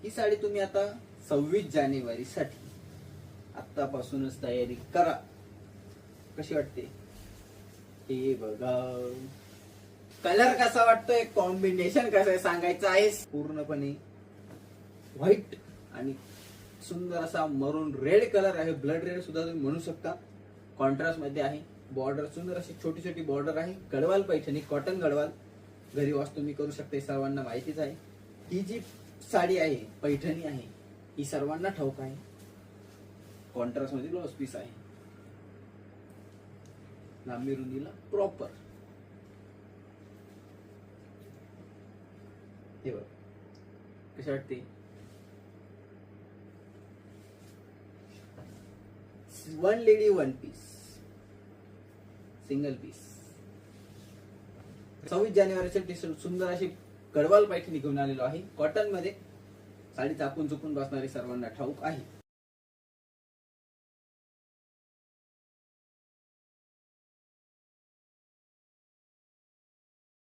ही साडी तुम्ही आता 26 जानेवारी साठी आतापासूनच तयारी करा. कशी वाटते हे बघा. कलर कसा वाटतोय, कॉम्बिनेशन कसं आहे सांगायचं आहे. पूर्णपणे व्हाईट आणि सुंदर असा मरून रेड कलर आहे. ब्लड रेड सुद्धा तुम्ही म्हणू शकता. कॉन्ट्रास्ट मध्ये आहे. बॉर्डर सुंदर अशी छोटी छोटी बॉर्डर आहे. गडवाल पैठणी, कॉटन गडवाल. घरी वास तुम्ही करू शकता, सर्वांना माहितीच आहे. ही जी साडी आहे पैठणी आहे ही सर्वांना ठाऊक आहे. कॉन्ट्रास्ट मध्ये ब्लाउज पीस आहे. लांबी रुंदीला प्रॉपर. हे बघ कशी वाटते. One lady one piece, single piece. 26 जानेवारीसाठी सुंदर अशी गडवाल पैठणी घेऊन आलेलो आहे. कॉटन मध्ये साडी चापून चुकून बसणारी सर्वांना ठाऊक आहे.